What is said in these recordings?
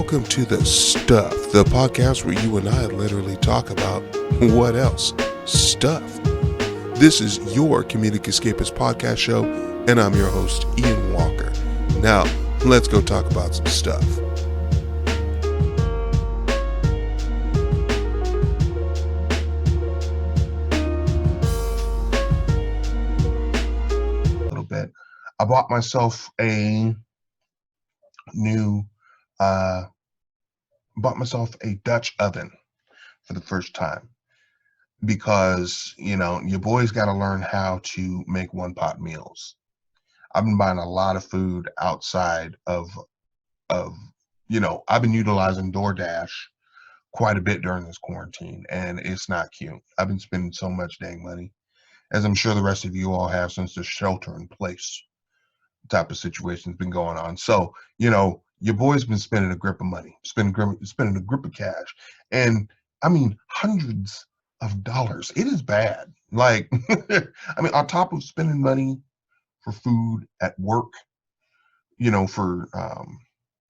Welcome to The Stuff, the podcast where you and I literally talk about what else? Stuff. This is your Comedic Escapist podcast show, and I'm your host, Ian Walker. Now, let's go talk about some stuff. A little bit. I bought myself a Dutch oven for the first time because, your boys got to learn how to make one-pot meals. I've been buying a lot of food outside of, I've been utilizing DoorDash quite a bit during this quarantine, and it's not cute. I've been spending so much dang money, as I'm sure the rest of you all have since the shelter in place type of situation's been going on. So, your boy's been spending a grip of money, spending a grip of cash, and I mean hundreds of dollars. It is bad. Like, on top of spending money for food at work, for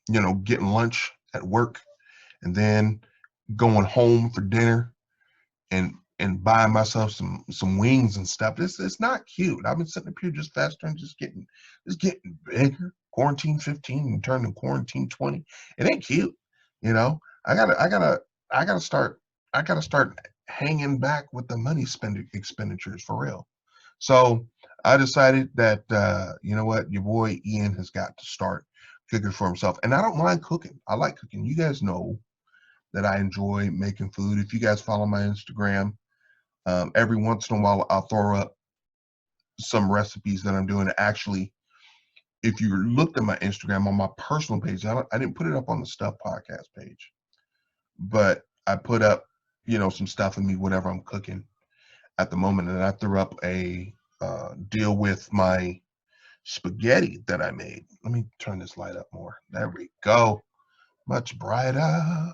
getting lunch at work, and then going home for dinner, and buying myself some wings and stuff. It's not cute. I've been sitting up here just festering, just getting bigger. Quarantine 15 and turning quarantine 20. It ain't cute. I gotta start hanging back with the money expenditures for real. So I decided that you know what, your boy Ian has got to start cooking for himself. And I don't mind cooking. I like cooking. You guys know that I enjoy making food. If you guys follow my Instagram, every once in a while I'll throw up some recipes that I'm doing. Actually, if you looked at my Instagram on my personal page, I didn't put it up on the Stuff podcast page, but I put up, some stuff of me, whatever I'm cooking at the moment. And I threw up a deal with my spaghetti that I made. Let me turn this light up more. There we go. Much brighter.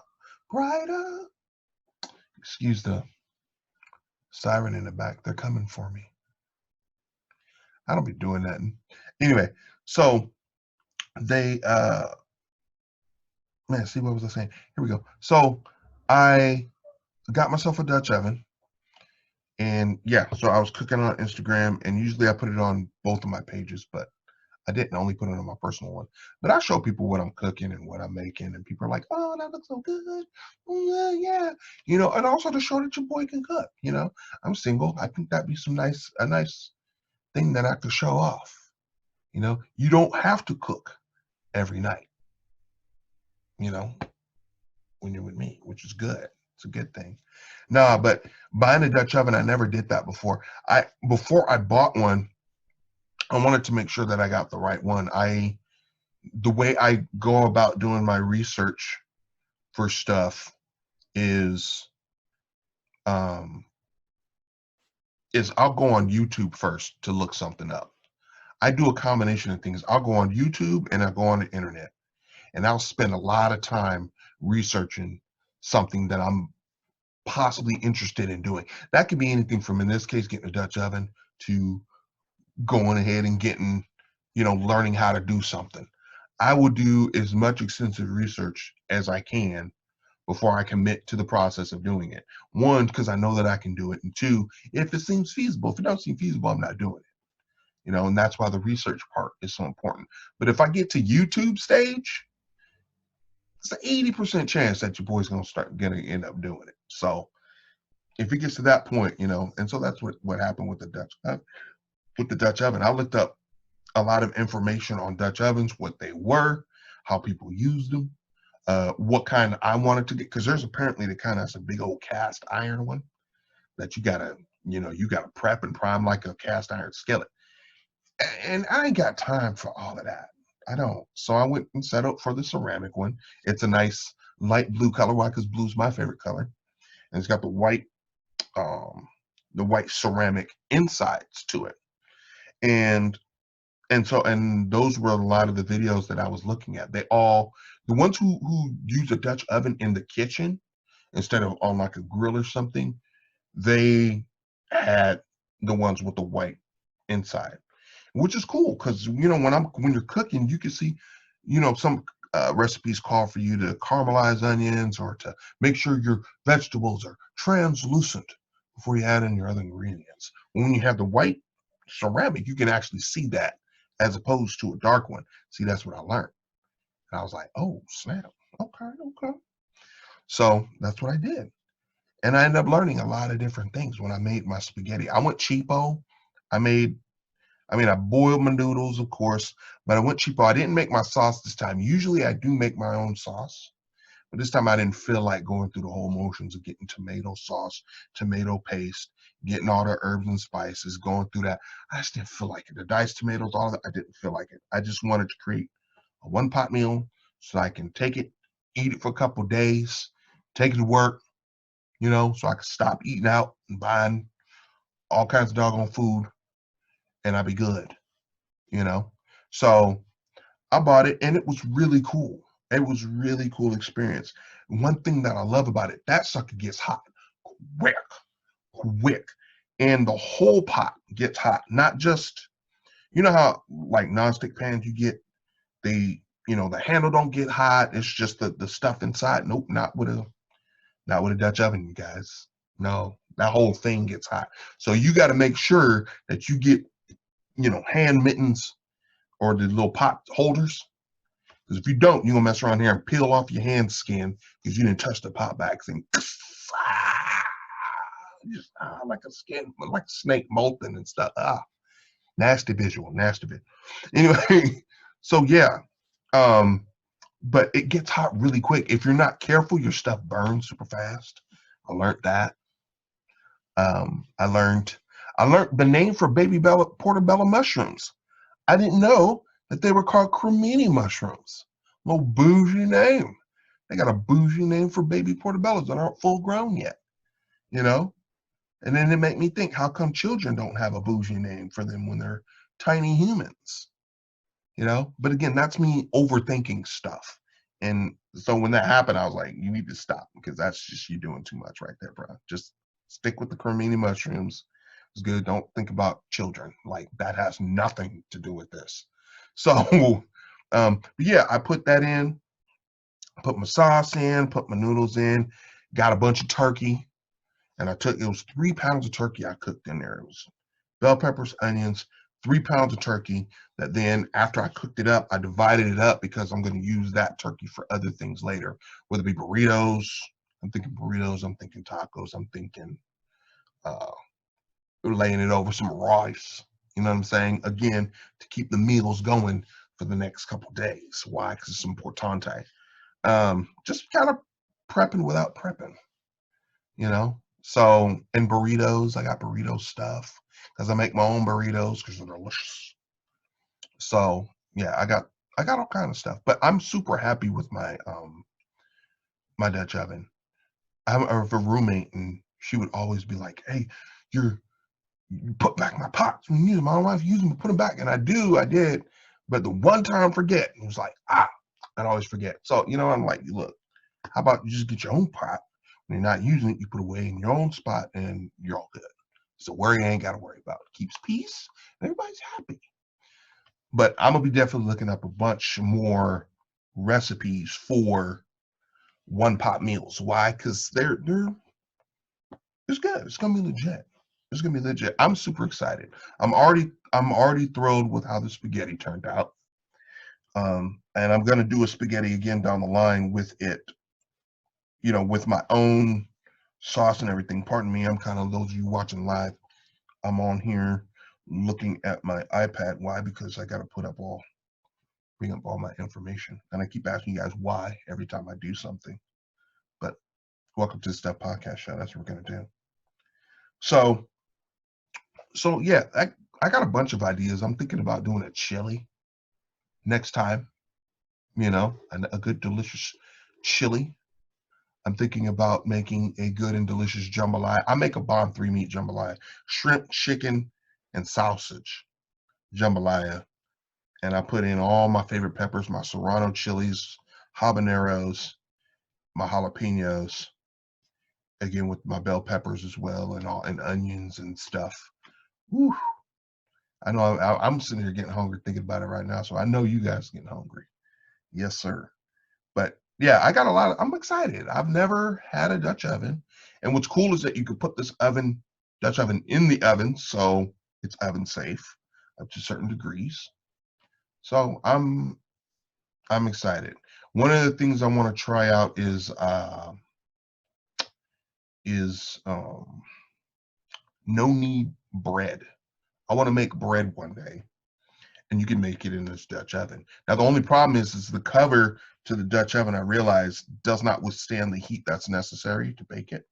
Excuse the siren in the back. They're coming for me. I don't be doing nothing. Anyway, so they see, what was I saying? Here we go. So I got myself a Dutch oven, and so I was cooking on Instagram, and usually I put it on both of my pages, but I didn't, only put it on my personal one. But I show people what I'm cooking and what I'm making, and people are like, "Oh, that looks so good." Yeah, and also to show that your boy can cook. I'm single. I think that'd be a nice thing that I could show off. You don't have to cook every night, when you're with me, which is good. It's a good thing. Nah, but buying a Dutch oven, I never did that before. Before I bought one, I wanted to make sure that I got the right one. The way I go about doing my research for stuff is I'll go on YouTube first to look something up. I do a combination of things. I'll go on YouTube and I'll go on the internet, and I'll spend a lot of time researching something that I'm possibly interested in doing. That could be anything from, in this case, getting a Dutch oven, to going ahead and getting, learning how to do something. I will do as much extensive research as I can before I commit to the process of doing it. One, because I know that I can do it. And two, if it seems feasible. If it doesn't seem feasible, I'm not doing it. And that's why the research part is so important. But if I get to YouTube stage, it's an 80% chance that your boy's going to end up doing it. So if it gets to that point, and so that's what happened with the Dutch oven. I looked up a lot of information on Dutch ovens, what they were, how people used them, what kind I wanted to get, because there's apparently the kind that's a big old cast iron one that you gotta prep and prime like a cast iron skillet. And I ain't got time for all of that. I don't. So I went and set up for the ceramic one. It's a nice light blue color. Why? Because blue's my favorite color. And it's got the white ceramic insides to it. And those were a lot of the videos that I was looking at. The ones who use a Dutch oven in the kitchen instead of on like a grill or something, they had the ones with the white inside, which is cool because when you're cooking, you can see, some recipes call for you to caramelize onions or to make sure your vegetables are translucent before you add in your other ingredients. When you have the white ceramic, you can actually see that as opposed to a dark one. See, that's what I learned. And I was like, oh, snap. Okay, okay. So that's what I did. And I ended up learning a lot of different things when I made my spaghetti. I went cheapo. I boiled my noodles, of course, but I went cheapo. I didn't make my sauce this time. Usually I do make my own sauce, but this time I didn't feel like going through the whole motions of getting tomato sauce, tomato paste, getting all the herbs and spices, going through that. I just didn't feel like it. The diced tomatoes, all of that, I didn't feel like it. I just wanted to create a one-pot meal so I can take it, eat it for a couple days, take it to work, so I could stop eating out and buying all kinds of doggone food, and I'd be good, you know. So I bought it, and it was really cool. It was really cool experience. One thing that I love about it, that sucker gets hot quick, quick, and the whole pot gets hot. Not just, how like nonstick pans you get, the handle don't get hot. It's just the stuff inside. Nope, not with a Dutch oven, you guys. No, that whole thing gets hot. So you got to make sure that you get, hand mittens or the little pot holders. Because if you don't, you're going to mess around here and peel off your hand skin because you didn't touch the pot backs and just like a skin, like a snake molting and stuff. Nasty visual, nasty visual. Anyway, so yeah. But it gets hot really quick. If you're not careful, your stuff burns super fast. I learned that. I learned the name for baby portobello mushrooms. I didn't know that they were called cremini mushrooms. No bougie name. They got a bougie name for baby portobellos that aren't full grown yet, you know? And then it made me think, how come children don't have a bougie name for them when they're tiny humans? But again, that's me overthinking stuff. And so when that happened, I was like, you need to stop because that's just you doing too much right there, bro. Just stick with the cremini mushrooms. It's good. Don't think about children. Like that has nothing to do with this. So, yeah, I put that in, put my sauce in, put my noodles in, got a bunch of turkey. And it was 3 pounds of turkey I cooked in there. It was bell peppers, onions, 3 pounds of turkey that then after I cooked it up, I divided it up because I'm going to use that turkey for other things later, whether it be burritos. I'm thinking burritos. I'm thinking tacos. I'm thinking laying it over some rice. You know what I'm saying? Again, to keep the meals going for the next couple of days. Why? Because it's importante. Just kind of prepping without prepping, So in burritos, I got burrito stuff because I make my own burritos because they're delicious. So yeah, I got all kind of stuff, but I'm super happy with my my Dutch oven. I have a roommate, and she would always be like, "Hey, you put back my pots when you use them. I don't know if you use them, but put them back." And I did, but the one time I forget, it was like I'd always forget. So I'm like, look, how about you just get your own pot? When you're not using it, you put it away in your own spot, and you're all good. So worry you ain't got to worry about. It keeps peace, and everybody's happy. But I'm gonna be definitely looking up a bunch more recipes for one pot meals. Why? Because they're it's good. It's gonna be legit. It's gonna be legit. I'm super excited. I'm already thrilled with how the spaghetti turned out. And I'm gonna do a spaghetti again down the line with it, with my own sauce and everything. Pardon me, I'm kind of, those of you watching live, I'm on here looking at my iPad. Why? Because I gotta bring up all my information. And I keep asking you guys why every time I do something. But welcome to the Step Podcast Show. That's what we're gonna do. So yeah, I got a bunch of ideas. I'm thinking about doing a chili next time, a good delicious chili. I'm thinking about making a good and delicious jambalaya. I make a bomb 3-meat jambalaya: shrimp, chicken, and sausage jambalaya. And I put in all my favorite peppers, my serrano chilies, habaneros, my jalapenos, again with my bell peppers as well, and onions and stuff. Whew. I know I'm sitting here getting hungry thinking about it right now, so I know you guys are getting hungry. Yes, sir. But yeah, I got a lot of, I'm excited. I've never had a Dutch oven. And what's cool is that you could put this Dutch oven in the oven, so it's oven safe up to certain degrees. So I'm excited. One of the things I want to try out is no knead bread. I want to make bread one day, and you can make it in this Dutch oven. Now the only problem is the cover to the Dutch oven, I realize, does not withstand the heat that's necessary to bake it.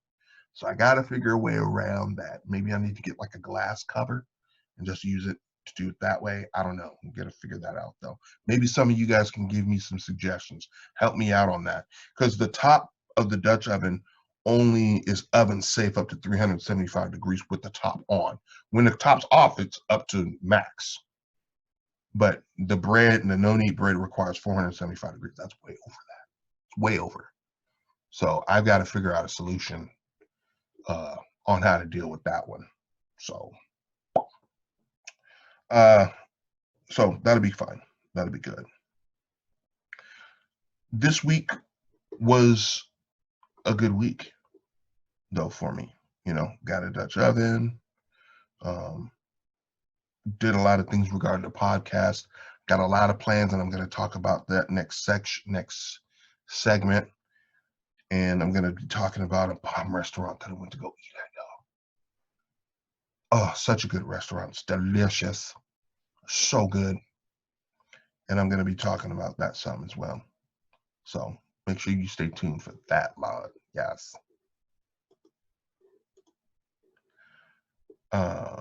So I got to figure a way around that. Maybe I need to get like a glass cover and just use it to do it that way. I don't know. I'm gonna figure that out though. Maybe some of you guys can give me some suggestions. Help me out on that, because the top of the Dutch oven only is oven safe up to 375 degrees with the top on. When the top's off, it's up to max. But the bread and the no-knead bread requires 475 degrees. That's way over that. It's way over. So I've got to figure out a solution on how to deal with that one. So uh, so that'll be fine. That'll be good. This week was a good week, though, for me. You know, got a Dutch oven, um, did a lot of things regarding the podcast, got a lot of plans, and I'm going to talk about that next segment. And I'm going to be talking about a palm restaurant that I went to go eat at, y'all. Oh, such a good restaurant. It's delicious. So good. And I'm going to be talking about that some as well. So make sure you stay tuned for that, Lord. Yes. Let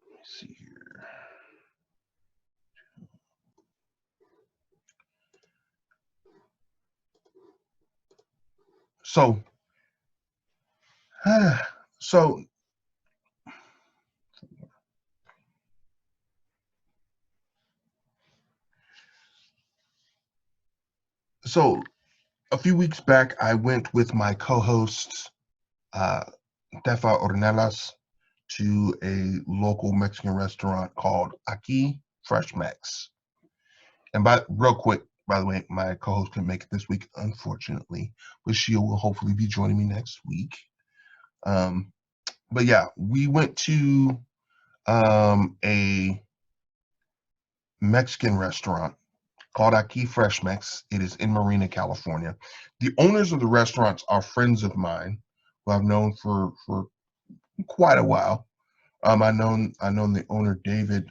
me see here. So, so so a few weeks back, I went with my co-host, Tefa Ornelas, to a local Mexican restaurant called Aki Fresh Mex. And real quick, by the way, my co-host couldn't make it this week, unfortunately, but she will hopefully be joining me next week. But yeah, we went to a Mexican restaurant called Aki Fresh Mex. It is in Marina, California. The owners of the restaurants are friends of mine who I've known for quite a while. I known the owner, David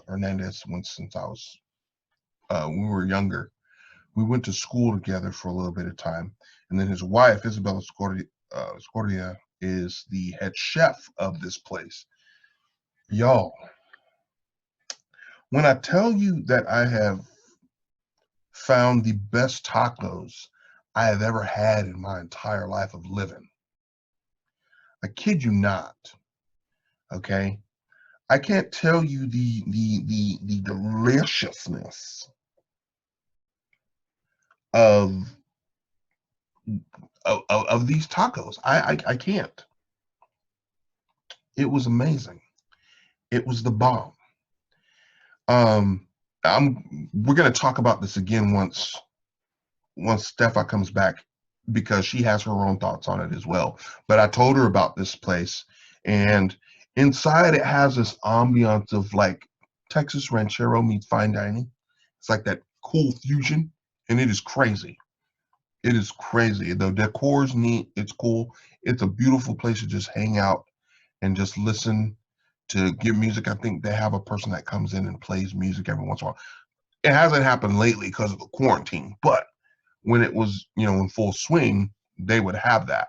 Hernandez, since I was when we were younger. We went to school together for a little bit of time, and then his wife, Isabel Escordia, is the head chef of this place. Y'all, when I tell you that I have found the best tacos I have ever had in my entire life of living, I kid you not. Okay, I can't tell you the deliciousness of of these tacos. I can't. It was amazing. It was the bomb. We're gonna talk about this again once Stefa comes back, because she has her own thoughts on it as well. But I told her about this place, and inside it has this ambiance of like Texas Ranchero meets fine dining. It's like that cool fusion, and it is crazy. It is crazy. The decor is neat. It's cool. It's a beautiful place to just hang out and just listen to give music. I think they have a person that comes in and plays music every once in a while. It hasn't happened lately because of the quarantine, but when it was, in full swing, they would have that.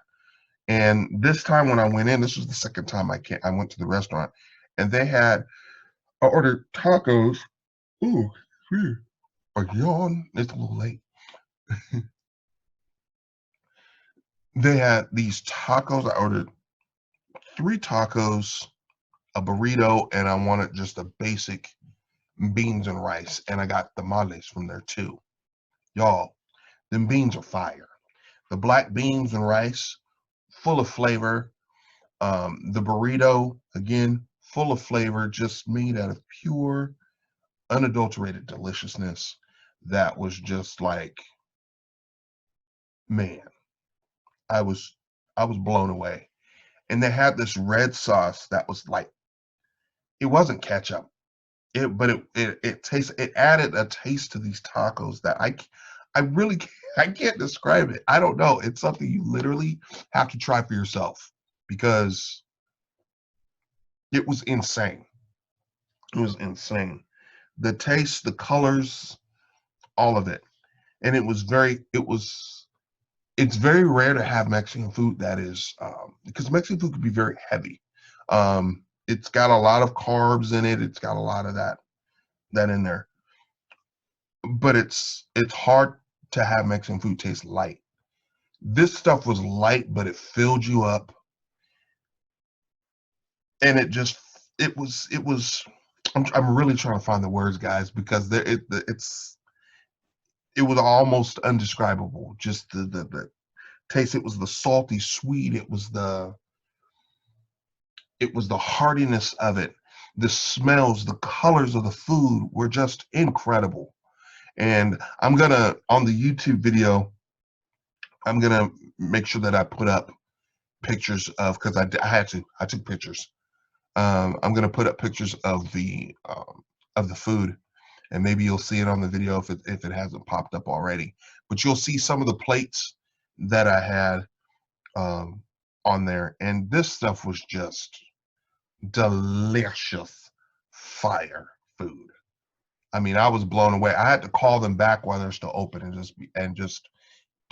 And this time when I went in, this was the second time I went to the restaurant, and I ordered tacos. Ooh, a yawn. It's a little late. They had these tacos. I ordered 3 tacos, a burrito, and I wanted just a basic beans and rice. And I got tamales from there too. Y'all, them beans are fire. The black beans and rice, full of flavor. The burrito, again, full of flavor, just made out of pure unadulterated deliciousness that was just like, man, I was I was blown away. And they had this red sauce that was like, it wasn't ketchup. It tastes, it added a taste to these tacos that I really I can't describe it. I don't know. It's something you literally have to try for yourself because it was insane. It was insane. The taste, the colors, all of it. And it's very rare to have Mexican food that is, because Mexican food can be very heavy. It's got a lot of carbs in it. It's got a lot of that in there. But it's hard to have Mexican food taste light. This stuff was light, but it filled you up, and it was. I'm really trying to find the words, guys, because it was almost undescribable. Just the taste. It was the salty sweet. It was the hardiness of it. The smells, the colors of the food were just incredible. And I'm gonna, on the YouTube video, I'm gonna make sure that I put up pictures of, because I had to. I took pictures. I'm gonna put up pictures of the food, and maybe you'll see it on the video if it hasn't popped up already. But you'll see some of the plates that I had on there, and this stuff was just delicious fire food. I mean, I was blown away. I had to call them back while they're still open and just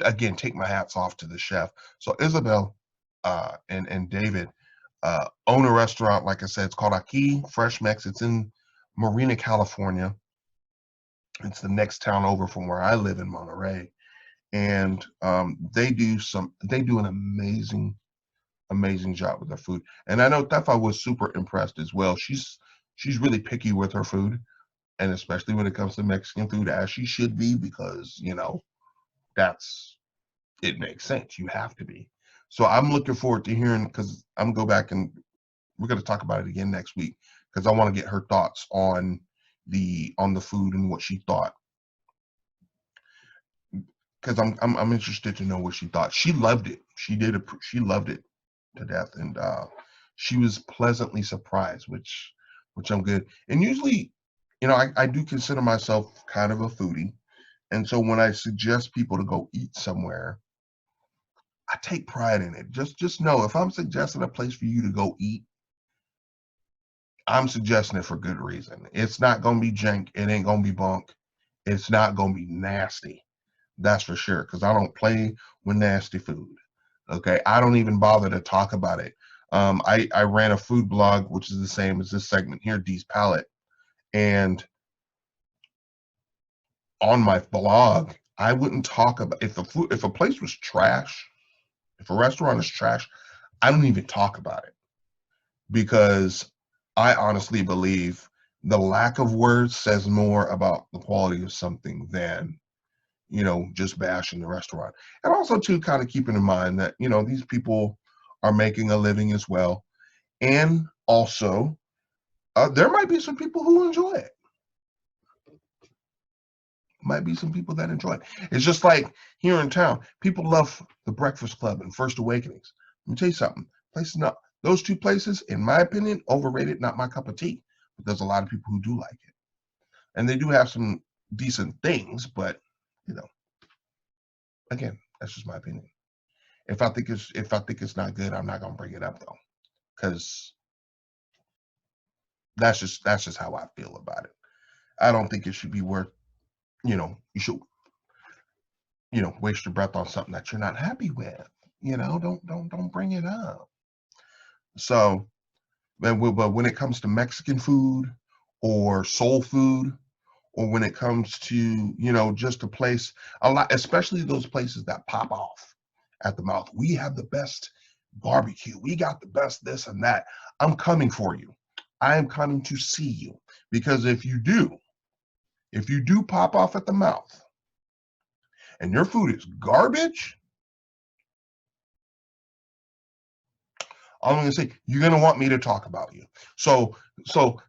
again take my hats off to the chef. So Isabel and David own a restaurant. Like I said, it's called Aki Fresh Mex. It's in Marina, California. It's the next town over from where I live in Monterey, and they do an amazing job with their food. And I know Tefa was super impressed as well. She's really picky with her food, and especially when it comes to Mexican food, as she should be, because that's it makes sense. You have to be. So I'm looking forward to hearing, because I'm gonna go back and we're gonna talk about it again next week, because I want to get her thoughts on the food and what she thought. Because I'm interested to know what she thought. She loved it. She loved it to death, and she was pleasantly surprised, which I'm good. And usually, I do consider myself kind of a foodie, and so when I suggest people to go eat somewhere, I take pride in it. Just know, if I'm suggesting a place for you to go eat, I'm suggesting it for good reason. It's not gonna be jank. It ain't gonna be bunk. It's not gonna be nasty. That's for sure. Because I don't play with nasty food. Okay, I don't even bother to talk about it. I ran a food blog, which is the same as this segment here, D's Palate, and on my blog, I wouldn't talk about, if a place was trash, if a restaurant is trash, I don't even talk about it, because I honestly believe the lack of words says more about the quality of something than just bashing the restaurant. And also, too, kind of keeping in mind that these people are making a living as well, and also there might be some people who enjoy it. Might be some people that enjoy it. It's just like here in town, people love the Breakfast Club and First Awakenings. Let me tell you something. Places not Those two places, in my opinion, overrated. Not my cup of tea. But there's a lot of people who do like it, and they do have some decent things. But you know, again, that's just my opinion. If I think it's not good, I'm not gonna bring it up though, because that's just how I feel about it. I don't think it should be worth. You should waste your breath on something that you're not happy with. Don't bring it up. So, but when it comes to Mexican food or soul food, or when it comes to just a place, a lot, especially those places that pop off at the mouth. We have the best barbecue. We got the best this and that. I'm coming for you. I am coming to see you, because if you do pop off at the mouth and your food is garbage, all I'm going to say, you're going to want me to talk about you. So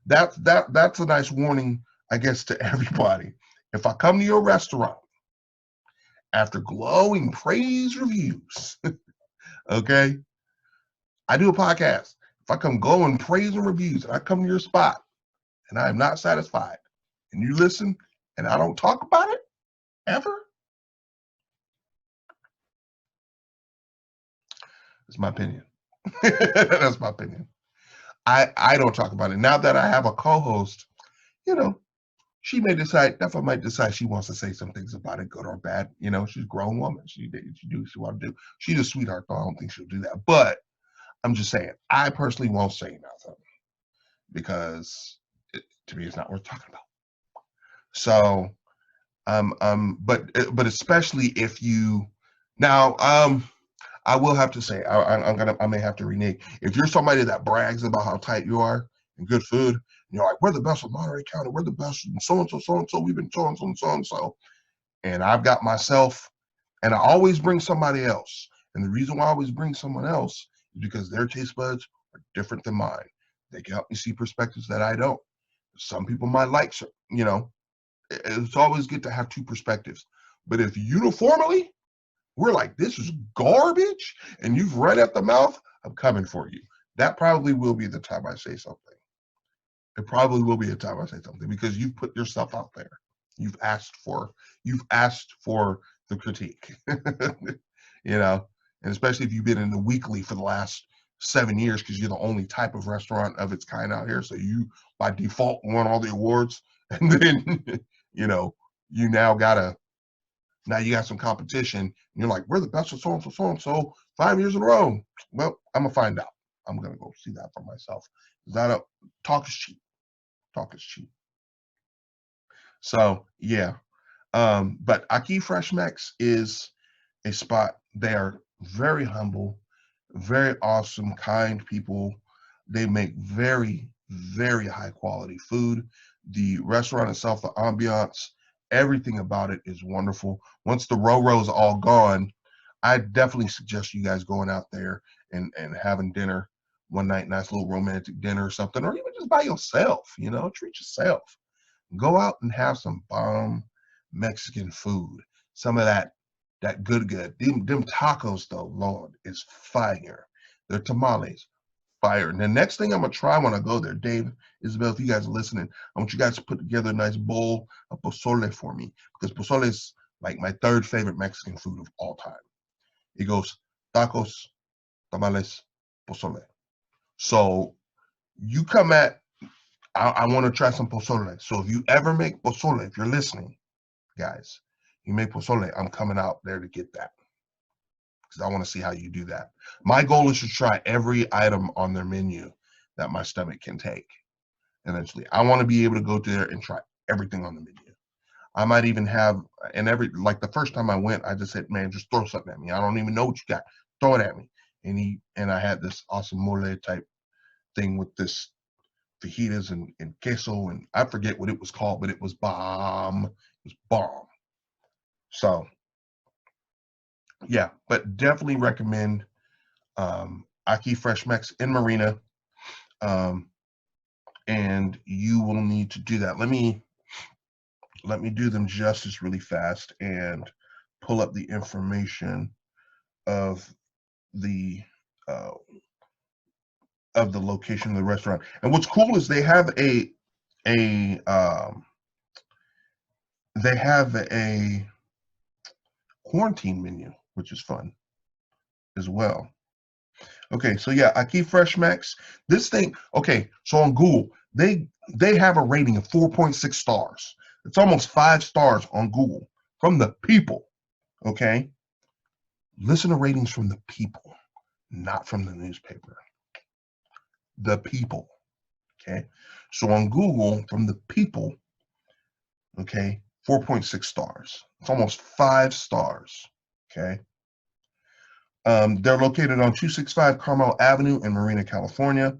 that's a nice warning I guess to everybody, if I come to your restaurant after glowing praise reviews, okay, I do a podcast. If I come glowing praise and reviews and I come to your spot and I am not satisfied and you listen and I don't talk about it ever, that's my opinion. That's my opinion. I don't talk about it. Now that I have a co-host, you know, she may decide, Definitely might decide she wants to say some things about it, good or bad. You know, she's a grown woman. She do what she want to do. She's a sweetheart, though. I don't think she'll do that. But I'm just saying, I personally won't say nothing because to me, it's not worth talking about. So, but especially if you now, I will have to say, I may have to renege. If you're somebody that brags about how tight you are and good food, and you're like, we're the best of Monterey County, we're the best, and so and so, so and so, we've been so and so and so and so, and I've got myself, and I always bring somebody else. And the reason why I always bring someone else is because their taste buds are different than mine. They can help me see perspectives that I don't. Some people might like, it's always good to have two perspectives. But if uniformly we're like, this is garbage, and you've run at the mouth, I'm coming for you. That probably will be the time I say something. It probably will be a time I say something because you've put yourself out there. You've asked for the critique. You know, and especially if you've been in the weekly for the last 7 years because you're the only type of restaurant of its kind out here. So you by default won all the awards, and then you know, you now you got some competition, and you're like, we're the best of so and so, so and so, 5 years in a row. Well, I'm gonna find out. I'm gonna go see that for myself. Is that a talk is cheap? Talk is cheap. So yeah. But Aki Fresh Mex is a spot. They are very humble, very awesome, kind people. They make very, very high quality food. The restaurant itself, the ambiance, everything about it is wonderful. Once the Roro is all gone, I definitely suggest you guys going out there and having dinner one night, nice little romantic dinner or something, or even just by yourself, treat yourself. Go out and have some bomb Mexican food. Some of that good. Them tacos though, Lord, is fire. Their tamales, fire. And the next thing I'm gonna try when I go there, Dave, Isabel, if you guys are listening, I want you guys to put together a nice bowl of pozole for me because pozole is like my third favorite Mexican food of all time. It goes tacos, tamales, pozole. So you come at, I want to try some pozole. So if you ever make pozole, if you're listening, guys, you make pozole, I'm coming out there to get that because I want to see how you do that. My goal is to try every item on their menu that my stomach can take. Eventually, I want to be able to go there and try everything on the menu. I might even have, like the first time I went, I just said, man, just throw something at me. I don't even know what you got. Throw it at me. And I had this awesome mole type thing with this fajitas and queso, and I forget what it was called, but it was bomb. It was bomb. So yeah, but definitely recommend Aki Fresh Mex in Marina. Um, and you will need to do that. Let me do them justice really fast and pull up the information of the uh, location of the restaurant. And what's cool is they have a they have a quarantine menu, which is fun as well. Okay, so yeah, Aki Fresh Mex. This thing, okay, so on Google, they have a rating of 4.6 stars. It's almost 5 stars on Google from the people. Okay, listen to ratings from the people, not from the newspaper. The people. Okay, so on Google, from the people, okay, 4.6 stars. It's almost 5 stars. Okay. They're located on 265 Carmel Avenue in Marina, California.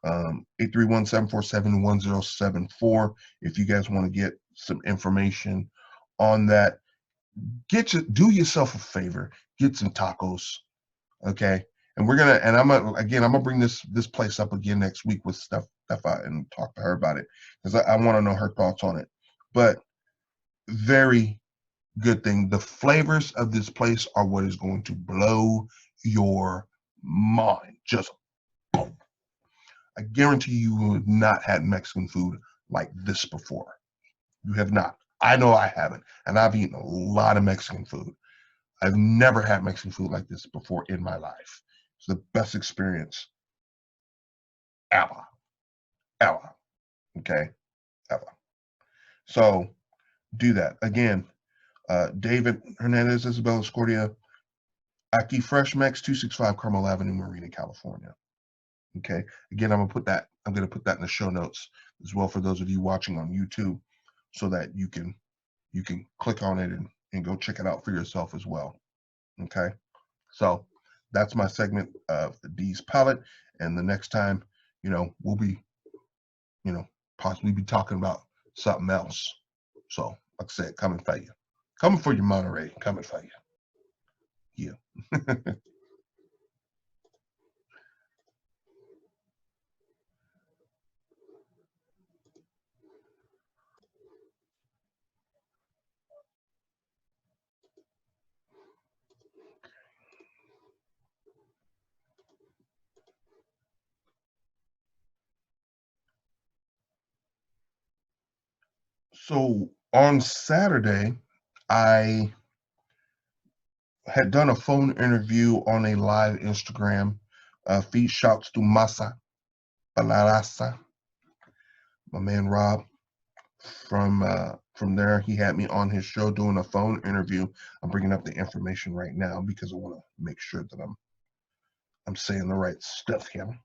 831-747-1074. If you guys want to get some information on that, do yourself a favor, get some tacos, okay, And we're gonna, and I'm gonna bring this place up again next week with Steffa and talk to her about it because I want to know her thoughts on it. But very good thing. The flavors of this place are what is going to blow your mind. Just boom. I guarantee you have not had Mexican food like this before. You have not. I know I haven't, and I've eaten a lot of Mexican food. I've never had Mexican food like this before in my life. It's the best experience ever, ever. Okay, ever. So do that again. David Hernandez, Isabel, Escordia, Aki Fresh Mex, 265 Carmel Avenue, Marina, California. Okay. Again, I'm gonna put that in the show notes as well for those of you watching on YouTube, so that you can click on it and go check it out for yourself as well. Okay. So that's my segment of the D's Palate. And the next time, we'll be, possibly be talking about something else. So, like I said, coming for you. Coming for you, Monterey. Coming for you. Yeah. So on Saturday, I had done a phone interview on a live Instagram feed. Shouts to Masa Balarasa, my man Rob from there. He had me on his show doing a phone interview. I'm bringing up the information right now because I want to make sure that I'm saying the right stuff here.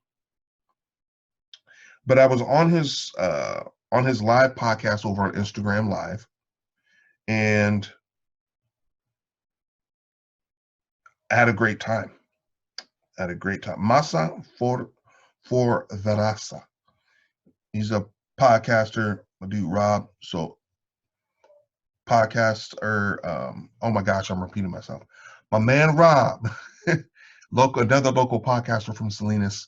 But I was on his live podcast over on Instagram Live, and I had a great time. Masa for Verasa. He's a podcaster, my dude Rob. So podcaster, oh my gosh, I'm repeating myself. My man Rob, another local podcaster from Salinas,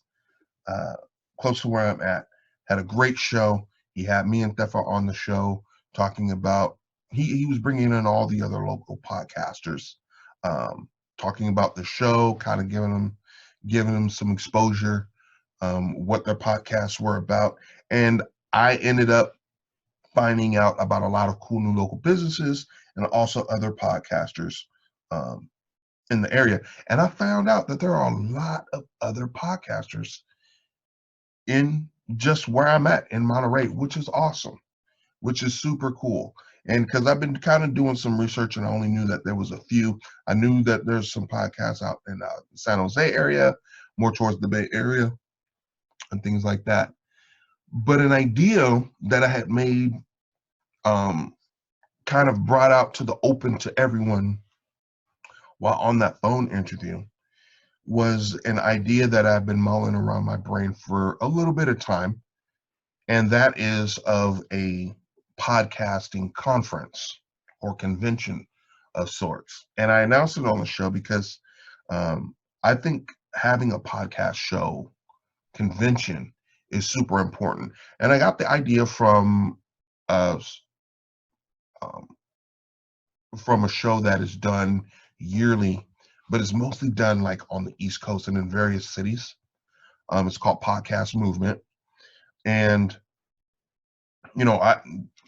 uh, close to where I'm at, had a great show. He had me and Thefa on the show talking about, he was bringing in all the other local podcasters, talking about the show, kind of giving them some exposure, what their podcasts were about. And I ended up finding out about a lot of cool new local businesses and also other podcasters um, in the area. And I found out that there are a lot of other podcasters in just where I'm at in Monterey, which is awesome, which is super cool. And because I've been kind of doing some research and I only knew that there was a few. I knew that there's some podcasts out in San Jose area, more towards the Bay Area and things like that. But an idea that I had made, um, kind of brought out to the open to everyone while on that phone interview, was an idea that I've been mulling around my brain for a little bit of time, and that is of a podcasting conference or convention of sorts. And I announced it on the show because I think having a podcast show convention is super important. And I got the idea uh, um, from a show that is done yearly, but it's mostly done like on the East Coast and in various cities. It's called Podcast Movement, and I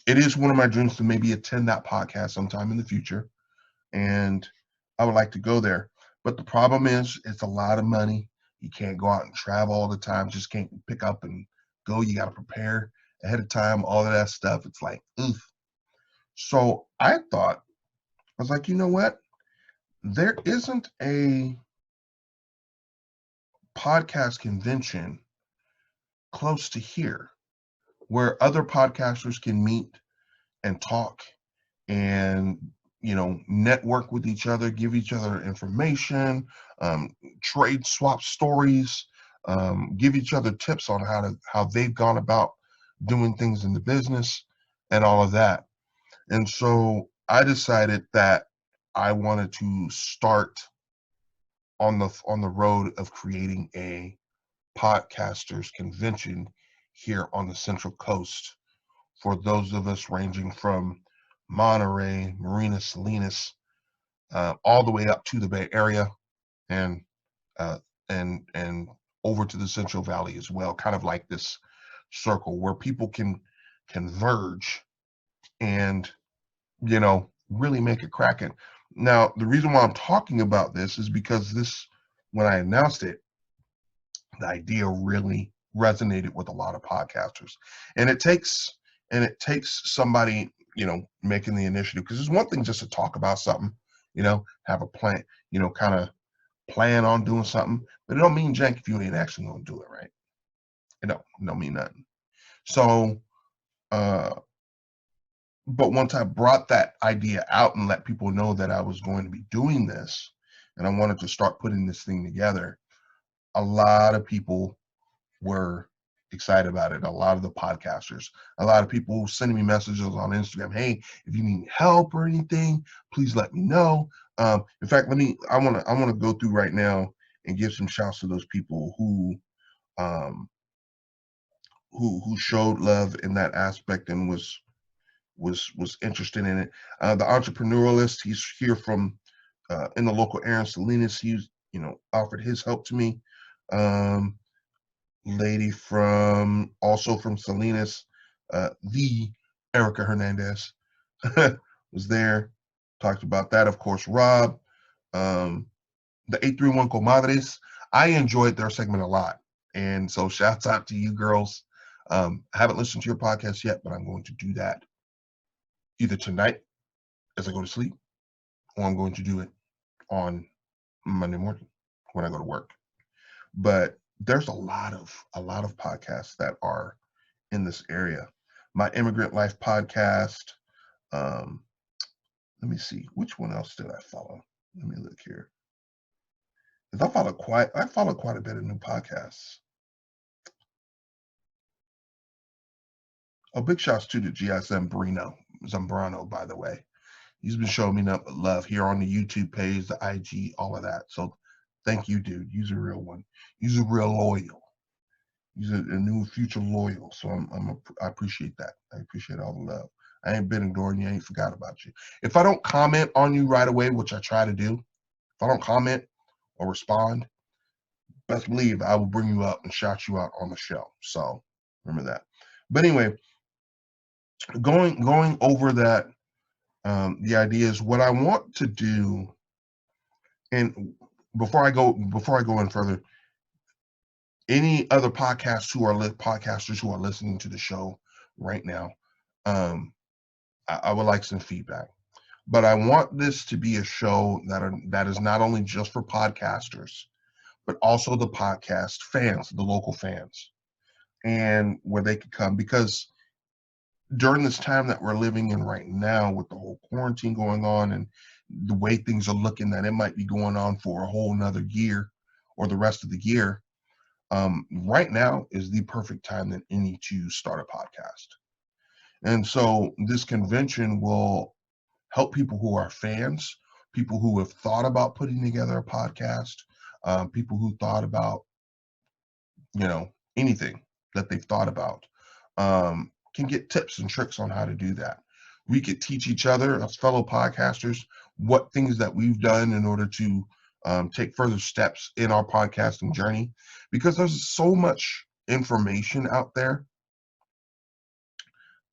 it is one of my dreams to maybe attend that podcast sometime in the future, and I would like to go there. But the problem is, it's a lot of money. You can't go out and travel all the time. Just can't pick up and go. You got to prepare ahead of time. All of that stuff. It's like, oof. So I thought, I was like, you know what? There isn't a podcast convention close to here where other podcasters can meet and talk and network with each other, give each other information, trade swap stories, give each other tips on how they've gone about doing things in the business and all of that. And so I decided that I wanted to start on the road of creating a podcasters convention here on the Central Coast for those of us ranging from Monterey, Marina, Salinas, all the way up to the Bay Area, and uh, and over to the Central Valley as well. Kind of like this circle where people can converge and really make it cracking. Now, the reason why I'm talking about this is because when I announced it, the idea really resonated with a lot of podcasters, and it takes somebody making the initiative, because it's one thing just to talk about something, have a plan, kind of plan on doing something, but it don't mean jank if you ain't actually gonna do it, right? It don't mean nothing. So but once I brought that idea out and let people know that I was going to be doing this and I wanted to start putting this thing together, a lot of people were excited about it. A lot of the podcasters, a lot of people sending me messages on Instagram. Hey, if you need help or anything, please let me know. In fact, I want to go through right now and give some shouts to those people who showed love in that aspect and was interested in it. The entrepreneurialist, he's here from in the local area, Salinas. He's offered his help to me. Lady also from Salinas, the Erica Hernandez was there. Talked about that. Of course, Rob, the 831 Comadres. I enjoyed their segment a lot, and so shouts out to you girls. I haven't listened to your podcast yet, but I'm going to do that either tonight as I go to sleep, or I'm going to do it on Monday morning when I go to work. But there's a lot of podcasts that are in this area. My Immigrant Life podcast. Let me see, which one else did I follow? Let me look here. Because I follow quite a bit of new podcasts. Oh, big shouts to the GI Zambrano, by the way. He's been showing me nothing but love here on the YouTube page, the IG, all of that. So thank you, dude. You're a real one. You're real loyal. You're a new future loyal. So I appreciate that. I appreciate all the love. I ain't been ignoring you. I ain't forgot about you. If I don't comment on you right away, which I try to do, if I don't comment or respond, best believe I will bring you up and shout you out on the show. So remember that. But anyway, going over that, the idea is what I want to do. And before I go in further, any other podcasters who are listening to the show right now, I would like some feedback. But I want this to be a show that is not only just for podcasters, but also the podcast fans, the local fans, and where they could come, because during this time that we're living in right now, with the whole quarantine going on and the way things are looking, that it might be going on for a whole nother year or the rest of the year. Right now is the perfect time that any to start a podcast. And so this convention will help people who are fans, people who have thought about putting together a podcast, people who thought about, anything that they've thought about, can get tips and tricks on how to do that. We could teach each other as fellow podcasters what things that we've done in order to take further steps in our podcasting journey, because there's so much information out there.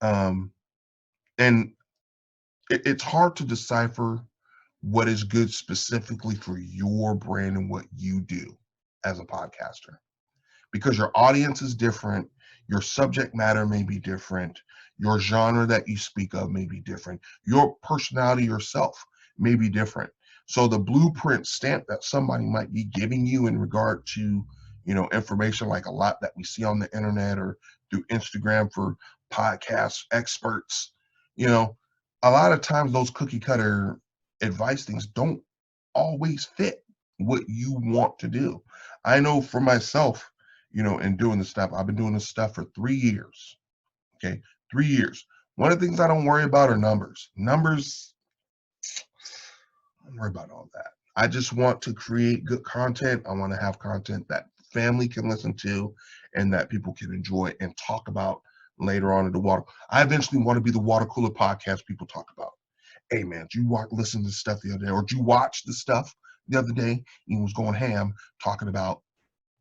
And it's hard to decipher what is good specifically for your brand and what you do as a podcaster, because your audience is different, your subject matter may be different, your genre that you speak of may be different, your personality yourself may be different. So the blueprint stamp that somebody might be giving you in regard to, information, like a lot that we see on the internet or through Instagram for podcast experts, a lot of times those cookie cutter advice things don't always fit what you want to do. I know for myself, in doing this stuff, I've been doing this stuff for 3 years. Okay, 3 years. One of the things I don't worry about are numbers. I don't worry about all that. I just want to create good content. I want to have content that family can listen to and that people can enjoy and talk about later on in the water. I eventually want to be the water cooler podcast people talk about. Hey man, did you listen to stuff the other day, or did you watch the stuff the other day? He was going ham talking about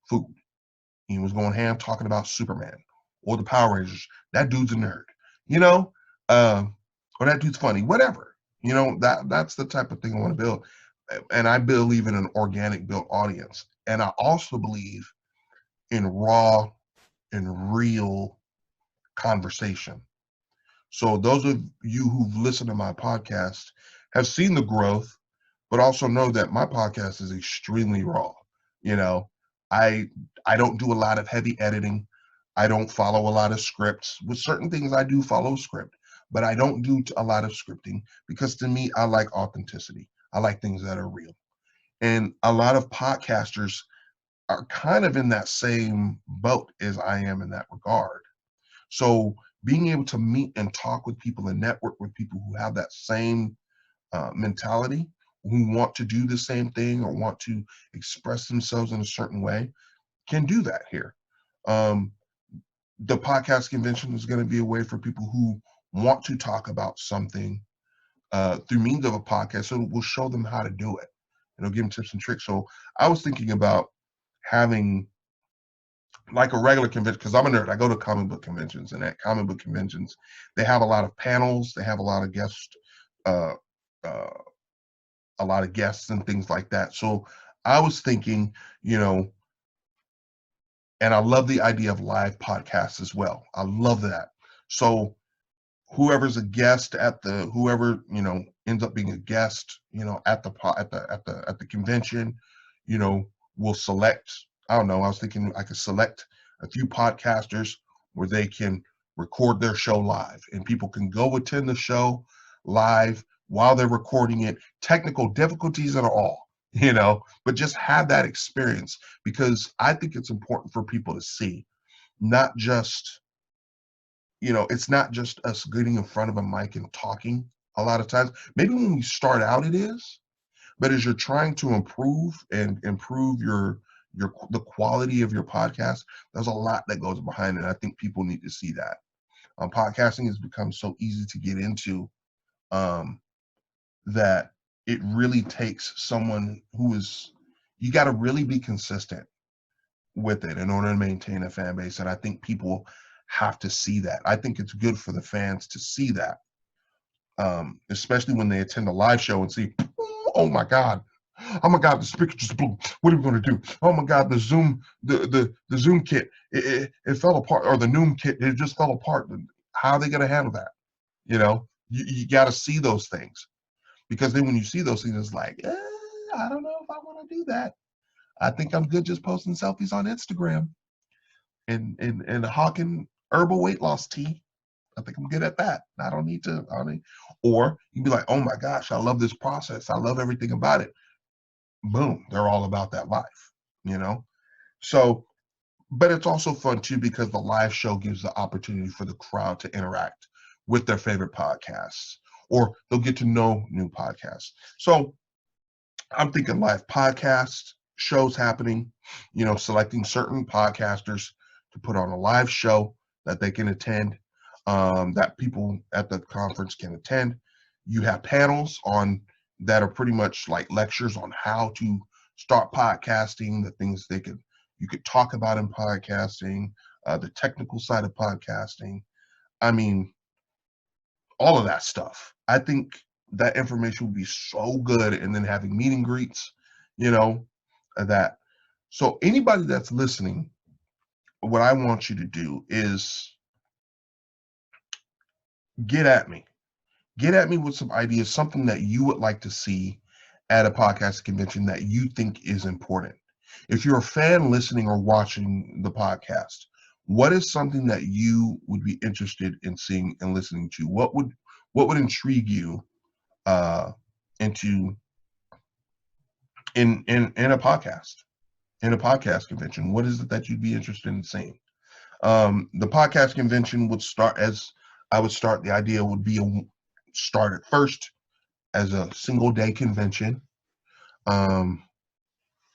food. He was going ham talking about Superman or the Power Rangers. That dude's a nerd, you know, or that dude's funny, whatever. That's the type of thing I want to build. And I believe in an organic built audience. And I also believe in raw and real conversation. So those of you who've listened to my podcast have seen the growth, but also know that my podcast is extremely raw. You know, I I don't do a lot of heavy editing. I don't follow a lot of scripts. With certain things, I do follow script, but I don't do a lot of scripting because to me, I like authenticity. I like things that are real. And a lot of podcasters are kind of in that same boat as I am in that regard. So being able to meet and talk with people and network with people who have that same mentality, who want to do the same thing or want to express themselves in a certain way, can do that here. Um, the podcast convention is going to be a way for people who want to talk about something through means of a podcast. So we'll show them how to do it. And it'll give them tips and tricks. So I was thinking about having like a regular convention, because I'm a nerd. I go to comic book conventions, and at comic book conventions, they have a lot of panels. They have a lot of guests, uh, uh, a lot of guests and things like that. So I was thinking, and I love the idea of live podcasts as well. I love that. So whoever's a guest at whoever ends up being a guest at the convention, you know will select. I don't know, I was thinking I could select a few podcasters where they can record their show live and people can go attend the show live while they're recording it, technical difficulties and all, but just have that experience, because I think it's important for people to see, not just it's not just us getting in front of a mic and talking a lot of times. Maybe when we start out it is, but as you're trying to improve the quality of your podcast, there's a lot that goes behind it. I think people need to see that. Podcasting has become so easy to get into, that it really takes someone you got to really be consistent with it in order to maintain a fan base. And I think people have to see that. I think it's good for the fans to see that, especially when they attend a live show and see, oh my God, the speaker just blew. What are we going to do? Oh my God, the the Zoom kit, it fell apart, or the Noom kit, it just fell apart. How are they going to handle that? You got to see those things, because then when you see those things, it's like, I don't know if I want to do that. I think I'm good just posting selfies on Instagram and hawking herbal weight loss tea. I think I'm good at that. I don't need to. Or you'd be like, oh my gosh, I love this process. I love everything about it. Boom, they're all about that life, So, but it's also fun too, because the live show gives the opportunity for the crowd to interact with their favorite podcasts, or they'll get to know new podcasts. So I'm thinking live podcast shows happening, selecting certain podcasters to put on a live show that they can attend, that people at the conference can attend. You have panels on that are pretty much like lectures on how to start podcasting, the things you could talk about in podcasting, the technical side of podcasting. I mean, all of that stuff. I think that information would be so good. And then having meet and greets, that. So anybody that's listening, what I want you to do is get at me. Get at me with some ideas, something that you would like to see at a podcast convention that you think is important. If you're a fan listening or watching the podcast, what is something that you would be interested in seeing and listening to? What would intrigue you into in a podcast convention? What is it that you'd be interested in seeing? The podcast convention would start as I would start. The idea would be start at first as a single day convention.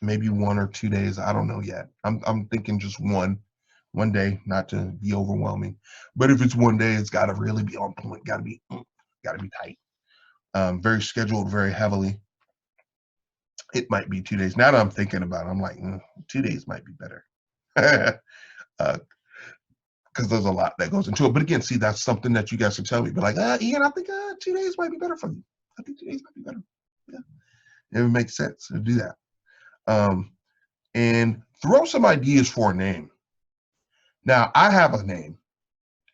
Maybe 1 or 2 days. I don't know yet. I'm thinking just one day, not to be overwhelming. But if it's 1 day, it's got to really be on point. Got to be tight. Very scheduled, very heavily. It might be 2 days. Now that I'm thinking about it, I'm like, 2 days might be better. Because there's a lot that goes into it. But again, see, that's something that you guys can tell me. But like, Ian, I think 2 days might be better for you. I think 2 days might be better. Yeah, it would make sense to do that. And throw some ideas for a name. Now, I have a name.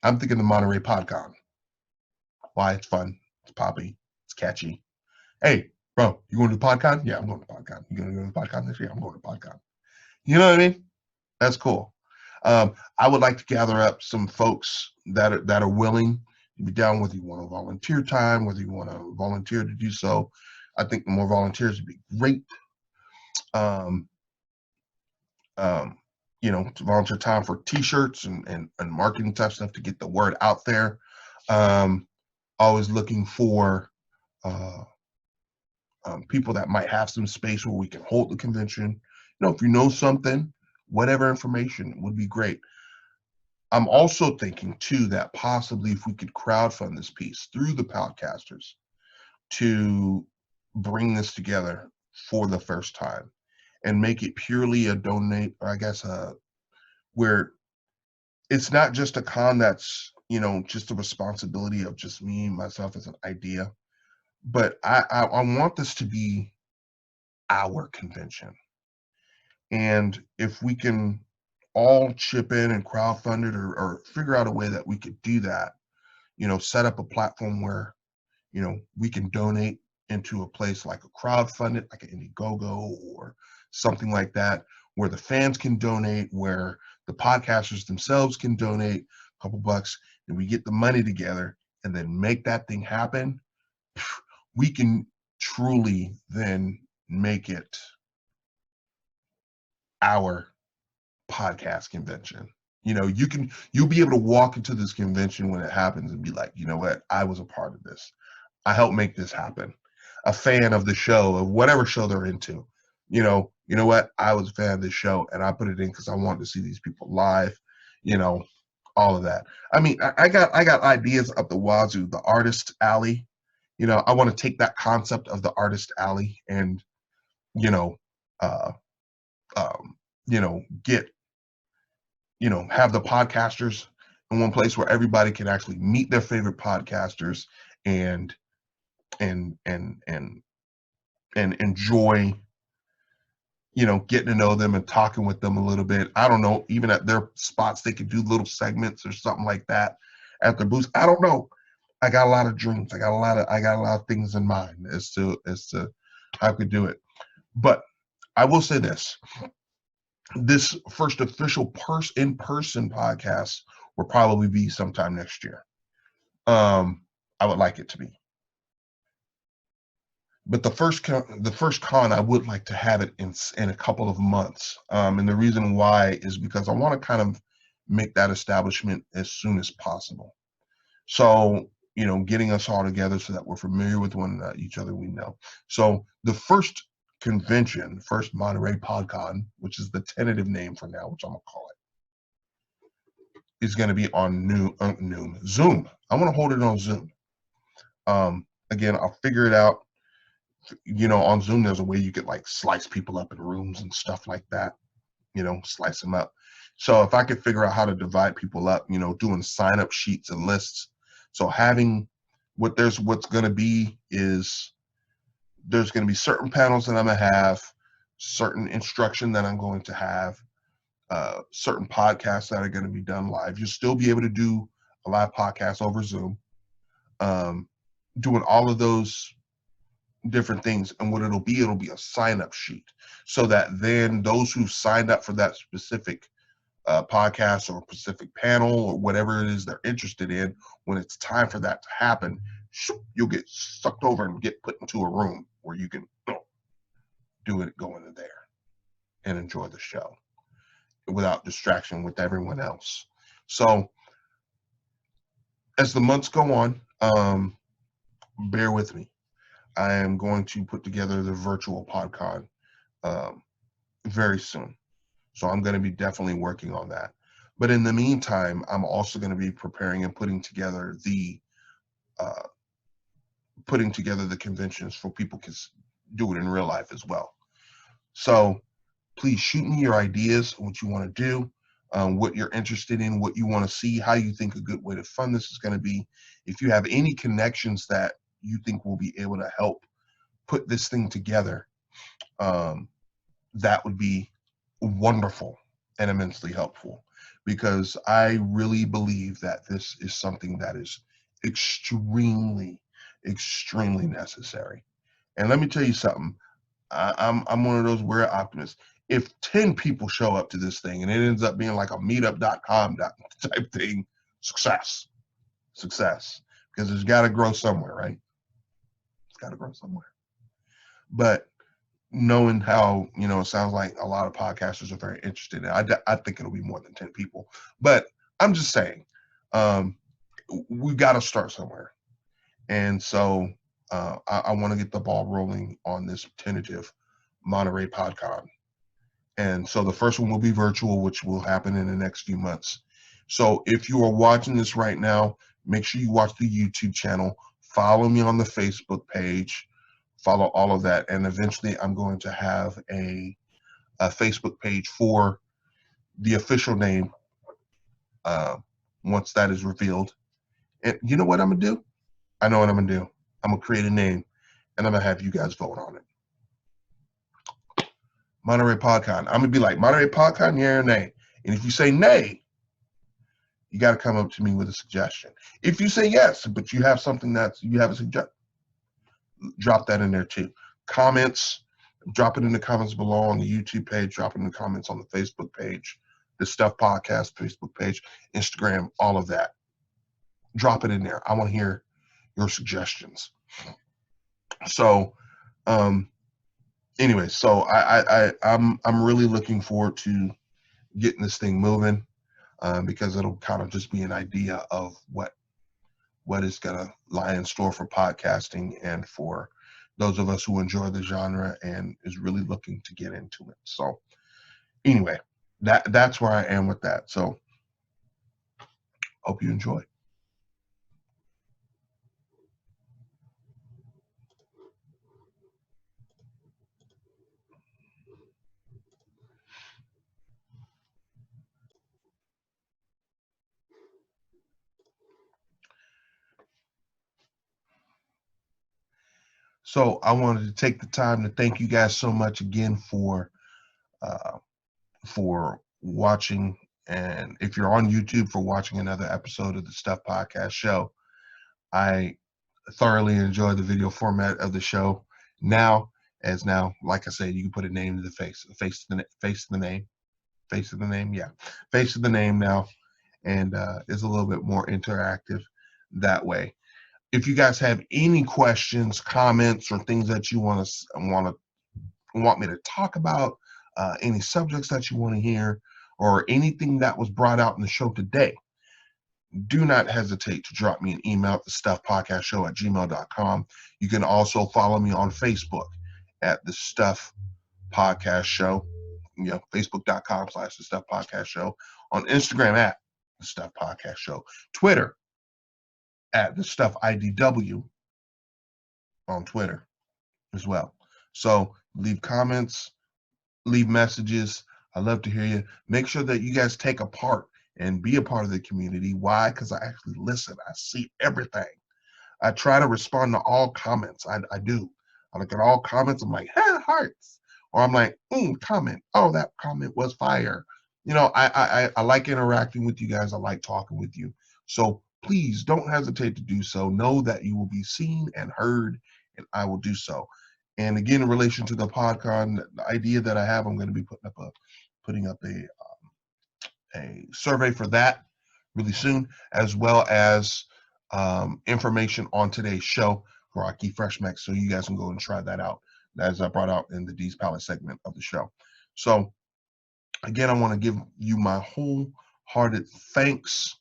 I'm thinking the Monterey PodCon. Why? It's fun. It's poppy. It's catchy. Hey, bro, you going to the PodCon? Yeah, I'm going to PodCon. You going to go to the PodCon this year? I'm going to PodCon. You know what I mean? That's cool. I would like to gather up some folks that are willing to be down, whether you want to volunteer time, whether you want to volunteer to do so. I think the more volunteers would be great. To volunteer time for T-shirts and marketing type stuff to get the word out there. Always looking for people that might have some space where we can hold the convention. If you know something, whatever information would be great. I'm also thinking too that possibly if we could crowdfund this piece through the podcasters to bring this together for the first time and make it purely a donate, or I guess where it's not just a con that's just a responsibility of just me, myself as an idea, but I want this to be our convention. And if we can all chip in and crowdfund it or figure out a way that we could do that, set up a platform where, we can donate into a place like a crowdfunded, like an Indiegogo or something like that, where the fans can donate, where the podcasters themselves can donate a couple bucks, and we get the money together and then make that thing happen. We can truly then make it our podcast convention. You'll be able to walk into this convention when it happens and be like, you know what, I was a part of this. I helped make this happen. A fan of the show, of whatever show they're into. You know what, I was a fan of this show and I put it in because I wanted to see these people live, all of that. I mean, I got ideas up the wazoo. The artist alley, I want to take that concept of the artist alley and uh get have the podcasters in one place where everybody can actually meet their favorite podcasters and enjoy getting to know them and talking with them a little bit. I don't know, even at their spots they could do little segments or something like that at their booths. I don't know. I got a lot of dreams. I got a lot of things in mind as to how I could do it. But I will say this first official in-person podcast will probably be sometime next year. I would like it to be. But the first con, I would like to have it in a couple of months. And the reason why is because I want to kind of make that establishment as soon as possible. So, getting us all together so that we're familiar with each other, we know. So the first convention, first Monterey PodCon, which is the tentative name for now, which I'm gonna call it, is going to be on Zoom. I want to hold it on Zoom. Again, I'll figure it out. On Zoom, there's a way you could like slice people up in rooms and stuff like that, slice them up. So if I could figure out how to divide people up, doing sign up sheets and lists. So having what's going to be is there's going to be certain panels that I'm going to have, certain instruction that I'm going to have, certain podcasts that are going to be done live. You'll still be able to do a live podcast over Zoom, doing all of those different things. And what it'll be a sign-up sheet so that then those who signed up for that specific podcast or specific panel or whatever it is they're interested in, when it's time for that to happen, you'll get sucked over and get put into a room where you can do it, go into there and enjoy the show without distraction with everyone else. So as the months go on, bear with me. I am going to put together the virtual PodCon very soon. So I'm going to be definitely working on that. But in the meantime, I'm also going to be preparing and uh, putting together the conventions for people to do it in real life as well. So please shoot me your ideas, what you want to do, what you're interested in, what you want to see, how you think a good way to fund this is going to be. If you have any connections that you think will be able to help put this thing together, that would be wonderful and immensely helpful, because I really believe that this is something that is extremely, extremely necessary. And let me tell you something. I'm one of those weird optimists. If 10 people show up to this thing and it ends up being like a meetup.com type thing, success. Because it's got to grow somewhere, right? It's got to grow somewhere. But knowing how, it sounds like a lot of podcasters are very interested in it, I think it'll be more than 10 people. But I'm just saying, we got to start somewhere. And so I want to get the ball rolling on this tentative Monterey PodCon. And so the first one will be virtual, which will happen in the next few months. So if you are watching this right now, make sure you watch the YouTube channel, follow me on the Facebook page, follow all of that. And eventually I'm going to have a Facebook page for the official name once that is revealed. And you know what I'm going to do? I know what I'm going to do. I'm going to create a name, and I'm going to have you guys vote on it. Monterey PodCon. I'm going to be like, Monterey PodCon, yeah or nay? And if you say nay, you got to come up to me with a suggestion. If you say yes, but you have something you have a suggestion, drop that in there too. Comments, drop it in the comments below on the YouTube page, drop it in the comments on the Facebook page, the Stuff Podcast Facebook page, Instagram, all of that. Drop it in there. I want to hear your suggestions. So, anyway, so I'm really looking forward to getting this thing moving, because it'll kind of just be an idea of what is going to lie in store for podcasting and for those of us who enjoy the genre and is really looking to get into it. So anyway, that's where I am with that. So hope you enjoy. So I wanted to take the time to thank you guys so much again for watching, and if you're on YouTube, for watching another episode of the Stuff Podcast Show. I thoroughly enjoy the video format of the show. Now, like I said, you can put a name to the face of the name now, and it's a little bit more interactive that way. If you guys have any questions, comments, or things that you want me to talk about, any subjects that you want to hear, or anything that was brought out in the show today, do not hesitate to drop me an email at thestuffpodcastshow@gmail.com. You can also follow me on Facebook at the Stuff Podcast Show, facebook.com/the Stuff Podcast Show, on Instagram at the Stuff Podcast Show, Twitter at the Stuff IDW on Twitter as well. So leave comments, leave messages. I love to hear you. Make sure that you guys take a part and be a part of the community. Why? Because I actually listen. I see everything. I try to respond to all comments. I do. I look at all comments. I'm like, hearts. Or I'm like, comment. Oh, that comment was fire. I like interacting with you guys. I like talking with you. So please don't hesitate to do so. Know that you will be seen and heard, and I will do so. And again, in relation to the PodCon, the idea that I have, I'm going to be putting up a survey for that really soon, as well as information on today's show for Aki Fresh Mex, so you guys can go and try that out, as I brought out in the D's Palate segment of the show. So again, I want to give you my wholehearted thanks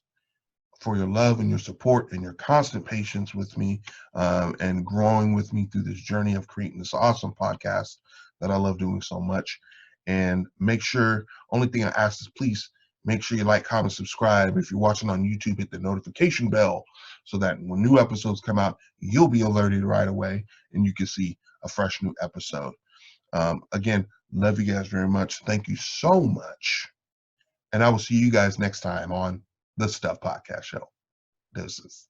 for your love and your support and your constant patience with me, and growing with me through this journey of creating this awesome podcast that I love doing so much. And make sure, only thing I ask is please make sure you like, comment, subscribe. If you're watching on YouTube, hit the notification bell so that when new episodes come out, you'll be alerted right away and you can see a fresh new episode. Again, love you guys very much. Thank you so much. And I will see you guys next time on the Stuff Podcast Show. Deuces.